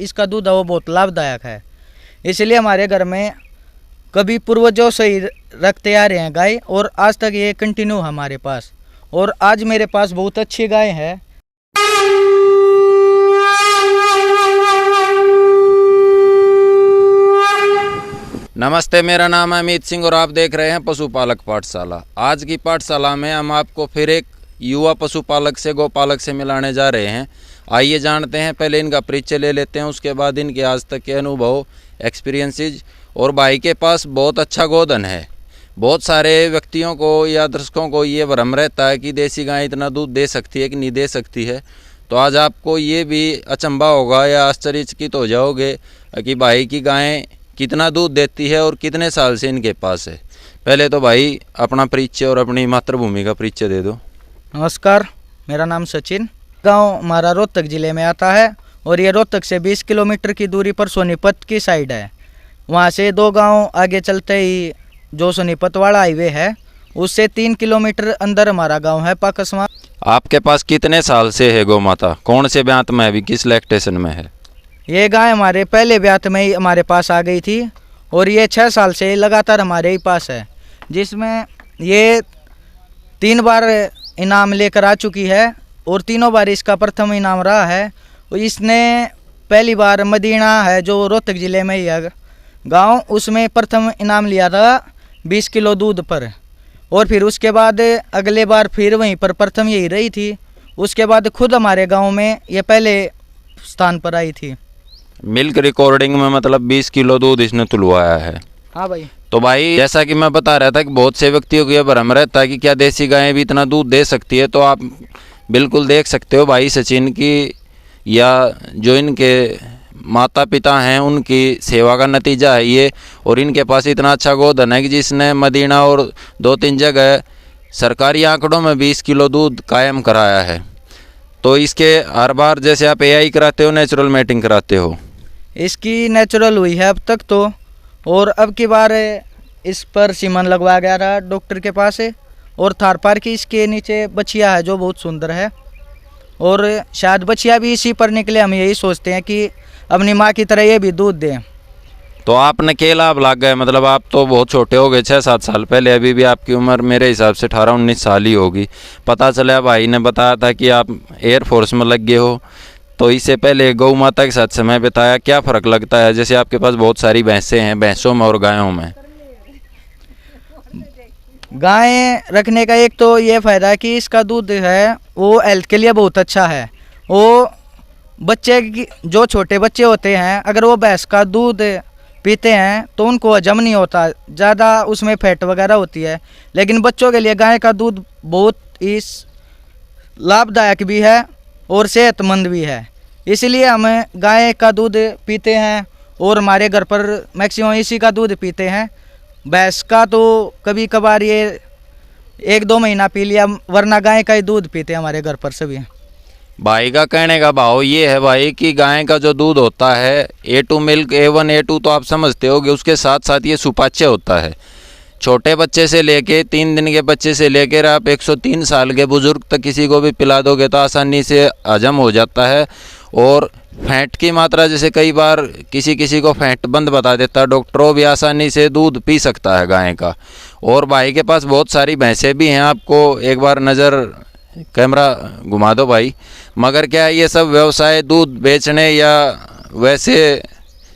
इसका दूध है वो बहुत लाभदायक है। इसलिए हमारे घर में कभी पूर्वजों से ही रखते आ रहे हैं गाय, और आज तक ये कंटिन्यू है हमारे पास। और आज मेरे पास बहुत अच्छी गाय है। नमस्ते, मेरा नाम है अमित सिंह और आप देख रहे हैं पशुपालक पाठशाला। आज की पाठशाला में हम आपको फिर एक युवा पशुपालक से गोपालक से मिलाने जा रहे हैं। आइए जानते हैं, पहले इनका परिचय ले लेते हैं, उसके बाद इनके आज तक के अनुभव, एक्सपीरियंसेस। और भाई के पास बहुत अच्छा गोधन है। बहुत सारे व्यक्तियों को या दर्शकों को ये भ्रम रहता है कि देसी गाय इतना दूध दे सकती है कि नहीं दे सकती है। तो आज आपको ये भी अचंभा होगा या आश्चर्यचकित हो जाओगे कि भाई की गाय कितना दूध देती है और कितने साल से इनके पास है। पहले तो भाई अपना परिचय और अपनी मातृभूमि का परिचय दे दो। नमस्कार, मेरा नाम सचिन। गांव हमारा रोहतक ज़िले में आता है और ये रोहतक से 20 किलोमीटर की दूरी पर सोनीपत की साइड है। वहाँ से 2 गांव आगे चलते ही जो सोनीपत वाला हाईवे है, उससे 3 किलोमीटर अंदर हमारा गांव है पाकसवा। आपके पास कितने साल से है गौ माता? कौन से ब्यात में अभी किस लैक्टेशन में है? ये गाय हमारे पहले ब्यात में ही हमारे पास आ गई थी और ये 6 साल से लगातार हमारे ही पास है, जिसमें ये 3 बार इनाम लेकर आ चुकी है और तीनों बार इसका प्रथम इनाम रहा है। और इसने पहली बार मदीना है जो रोहतक ज़िले में ही है गाँव, उसमें प्रथम इनाम लिया था 20 किलो दूध पर। और फिर उसके बाद अगले बार फिर वहीं पर प्रथम यही रही थी। उसके बाद खुद हमारे गाँव में ये पहले स्थान पर आई थी। मिल्क रिकॉर्डिंग में मतलब 20 किलो दूध इसने तुलवाया है। हाँ भाई। तो भाई जैसा कि मैं बता रहा था कि बहुत से व्यक्तियों को यह भ्रम रहता है कि क्या देसी गायें भी इतना दूध दे सकती है। तो आप बिल्कुल देख सकते हो भाई सचिन की या जो इनके माता पिता हैं उनकी सेवा का नतीजा है ये। और इनके पास इतना अच्छा गोधन है कि जिसने मदीना और 2-3 जगह सरकारी आंकड़ों में 20 किलो दूध कायम कराया है। तो इसके हर बार जैसे आप एआई कराते हो, नेचुरल मैटिंग कराते हो? इसकी नेचुरल हुई है अब तक तो, और अब की बार इस पर सीमन लगवाया गया था डॉक्टर के पास है। और थार पार की इसके नीचे बछिया है जो बहुत सुंदर है, और शायद बछिया भी इसी पर निकले। हम यही सोचते हैं कि अपनी माँ की तरह ये भी दूध दें। तो आपने क्या लाभ लाग गए? मतलब आप तो बहुत छोटे हो गए 6-7 साल पहले, अभी भी आपकी उम्र मेरे हिसाब से 18-19 साल ही होगी। पता चला भाई ने बताया था कि आप एयरफोर्स में लग गए हो। तो इससे पहले गौ माता के साथ समय बिताया, क्या फ़र्क लगता है? जैसे आपके पास बहुत सारी भैंसें हैं, भैंसों में और गायों में। गाय रखने का एक तो ये फ़ायदा है कि इसका दूध है वो हेल्थ के लिए बहुत अच्छा है। वो बच्चे की जो छोटे बच्चे होते हैं, अगर वो भैंस का दूध पीते हैं तो उनको हजम नहीं होता, ज़्यादा उसमें फैट वगैरह होती है। लेकिन बच्चों के लिए गाय का दूध बहुत ही लाभदायक भी है और सेहतमंद भी है। इसलिए हम गाय का दूध पीते हैं और हमारे घर पर मैक्सिमम इसी का दूध पीते हैं। भैंस का तो कभी कभार ये 1-2 महीना पी लिया, वरना गाय का ही दूध पीते हैं हमारे घर पर सभी। भाई का कहने का भाव ये है भाई कि गाय का जो दूध होता है A2 मिल्क, A1 A2 तो आप समझते होगे, उसके साथ साथ ये सुपाच्य होता है। छोटे बच्चे से लेके 3 दिन के बच्चे से लेकर आप 103 साल के बुजुर्ग तक किसी को भी पिला दोगे तो आसानी से हजम हो जाता है। और फैट की मात्रा, जैसे कई बार किसी को फैट बंद बता देता है डॉक्टर, वो भी आसानी से दूध पी सकता है गाय का। और भाई के पास बहुत सारी भैंसें भी हैं। आपको एक बार नज़र कैमरा घुमा दो भाई। मगर क्या है, ये सब व्यवसाय दूध बेचने या वैसे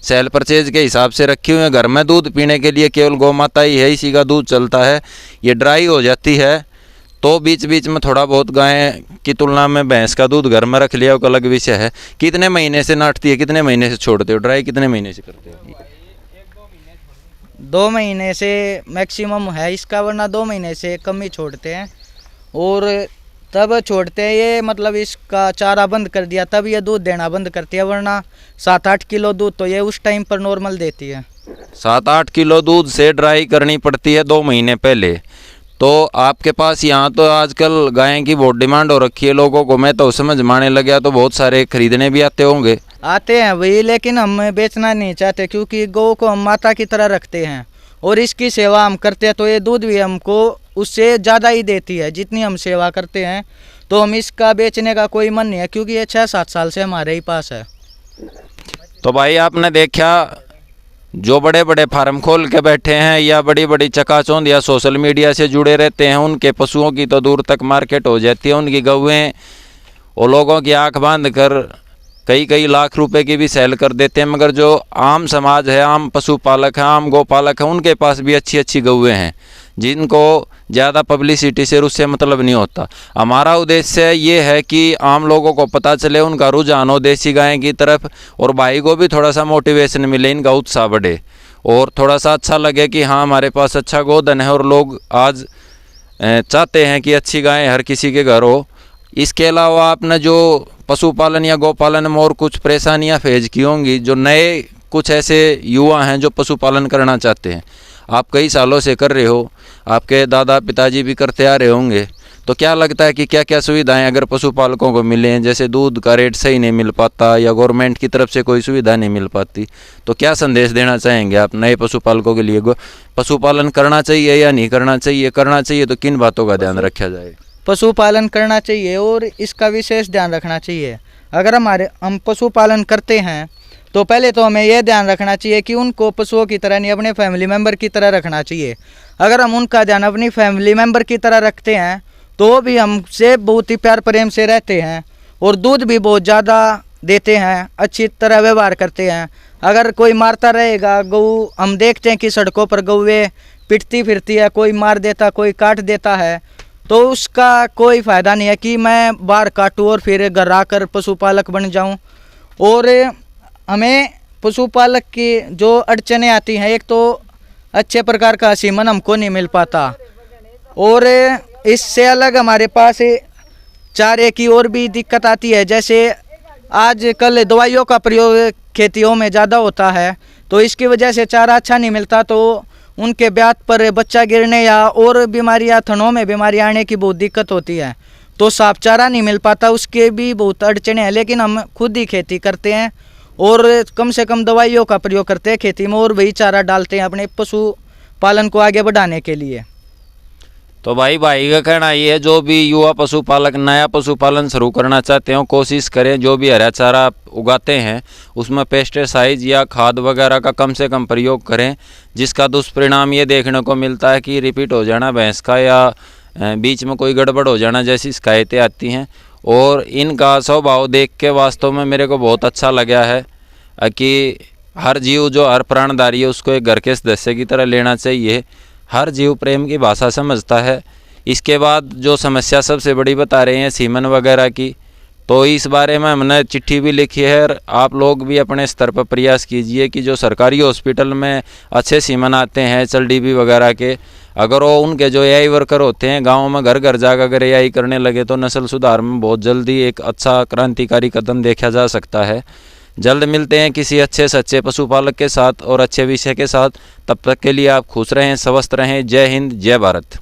सेल परचेज के हिसाब से रखी हुई है। घर में दूध पीने के लिए केवल गौ माता ही है, इसी का दूध चलता है। ये ड्राई हो जाती है तो बीच बीच में थोड़ा बहुत गाय की तुलना में भैंस का दूध घर में रख लिया, वो अलग विषय है। कितने महीने से नाटती है, कितने महीने से छोड़ते हो ड्राई, कितने महीने से करते हो? 2 महीने से मैक्सिमम है इसका, वरना 2 महीने से कम ही छोड़ते हैं। और तब छोड़ते हैं ये, मतलब इसका चारा बंद कर दिया तब ये दूध देना बंद करती है, वरना 7-8 किलो दूध तो ये उस टाइम पर नॉर्मल देती है। 7-8 किलो दूध से ड्राई करनी पड़ती है 2 महीने पहले। तो आपके पास यहाँ तो आजकल गाय की बहुत डिमांड हो रखी है लोगों को। मैं तो समझ माने लग गया, तो बहुत सारे खरीदने भी आते होंगे। आते हैं वही, लेकिन हम बेचना नहीं चाहते क्योंकि गौ को हम माता की तरह रखते हैं और इसकी सेवा हम करते हैं। तो ये दूध भी हमको उससे ज़्यादा ही देती है जितनी हम सेवा करते हैं। तो हम इसका बेचने का कोई मन नहीं है क्योंकि ये 6-7 साल से हमारे ही पास है। तो भाई आपने देखा, जो बड़े बड़े फार्म खोल के बैठे हैं या बड़ी बड़ी चकाचौंध या सोशल मीडिया से जुड़े रहते हैं, उनके पशुओं की तो दूर तक मार्केट हो जाती है, उनकी गौएँ वो लोगों की आंख बांध कर कई कई लाख रुपए की भी सेल कर देते हैं। मगर जो आम समाज है, आम पशुपालक है, आम गौपालक है, उनके पास भी अच्छी अच्छी गौएँ हैं जिनको ज़्यादा पब्लिसिटी से उससे मतलब नहीं होता। हमारा उद्देश्य ये है कि आम लोगों को पता चले, उनका रुझान हो देसी गाय की तरफ, और भाई को भी थोड़ा सा मोटिवेशन मिले, इनका उत्साह बढ़े और थोड़ा सा अच्छा लगे कि हाँ हमारे पास अच्छा गोधन है और लोग आज चाहते हैं कि अच्छी गाय हर किसी के घर हो। इसके अलावा आपने जो पशुपालन या गौपालन में और कुछ परेशानियां फेस की होंगी, जो नए कुछ ऐसे युवा हैं जो पशुपालन करना चाहते हैं, आप कई सालों से कर रहे हो, आपके दादा पिताजी भी करते आ रहे होंगे, तो क्या लगता है कि क्या क्या सुविधाएं अगर पशुपालकों को मिलें, जैसे दूध का रेट सही नहीं मिल पाता या गवर्नमेंट की तरफ से कोई सुविधा नहीं मिल पाती, तो क्या संदेश देना चाहेंगे आप नए पशुपालकों के लिए? पशुपालन करना चाहिए या नहीं करना चाहिए? करना चाहिए तो किन बातों का ध्यान रखा जाए? पशुपालन करना चाहिए और इसका विशेष ध्यान रखना चाहिए। अगर हम पशुपालन करते हैं तो पहले तो हमें यह ध्यान रखना चाहिए कि उनको पशुओं की तरह नहीं, अपने फैमिली मेम्बर की तरह रखना चाहिए। अगर हम उनका ध्यान अपनी फैमिली मेम्बर की तरह रखते हैं तो वो भी हमसे बहुत ही प्यार प्रेम से रहते हैं और दूध भी बहुत ज़्यादा देते हैं, अच्छी तरह व्यवहार करते हैं। अगर कोई मारता रहेगा गऊ, हम देखते हैं कि सड़कों पर गौएँ पिटती फिरती है, कोई मार देता, कोई काट देता है, तो उसका कोई फ़ायदा नहीं है कि मैं बाहर काटूँ और फिर घर आकर पशुपालक बन जाऊं। और हमें पशुपालक की जो अड़चनें आती हैं, एक तो अच्छे प्रकार का सीमन हमको नहीं मिल पाता, और इससे अलग हमारे पास चारे की और भी दिक्कत आती है। जैसे आजकल दवाइयों का प्रयोग खेतियों में ज़्यादा होता है, तो इसकी वजह से चारा अच्छा नहीं मिलता, तो उनके ब्यात पर बच्चा गिरने या और बीमारियां, थनों में बीमारियां आने की बहुत दिक्कत होती है। तो साफ चारा नहीं मिल पाता, उसके भी बहुत अड़चने हैं। लेकिन हम खुद ही खेती करते हैं और कम से कम दवाइयों का प्रयोग करते हैं खेती में, और वही चारा डालते हैं अपने पशु पालन को आगे बढ़ाने के लिए। तो भाई का कहना ये है, जो भी युवा पशुपालक नया पशुपालन शुरू करना चाहते हो, कोशिश करें जो भी हरा चारा उगाते हैं उसमें पेस्टिसाइड या खाद वगैरह का कम से कम प्रयोग करें, जिसका दुष्परिणाम ये देखने को मिलता है कि रिपीट हो जाना भैंस का या बीच में कोई गड़बड़ हो जाना जैसी शिकायतें आती हैं। और इनका स्वभाव देख के वास्तव में मेरे को बहुत अच्छा लगा है कि हर जीव, जो हर प्राणधारी है, उसको एक घर के सदस्य की तरह लेना चाहिए। हर जीव प्रेम की भाषा समझता है। इसके बाद जो समस्या सबसे बड़ी बता रहे हैं सीमन वगैरह की, तो इस बारे में हमने चिट्ठी भी लिखी है। आप लोग भी अपने स्तर पर प्रयास कीजिए कि जो सरकारी हॉस्पिटल में अच्छे सीमन आते हैं HLDB वगैरह के, अगर वो उनके जो AI वर्कर होते हैं गाँव में घर घर जाकर अगर AI करने लगे तो नस्ल सुधार में बहुत जल्दी एक अच्छा क्रांतिकारी कदम देखा जा सकता है। जल्द मिलते हैं किसी अच्छे सच्चे पशुपालक के साथ और अच्छे विषय के साथ। तब तक के लिए आप खुश रहें, स्वस्थ रहें। जय हिंद, जय भारत।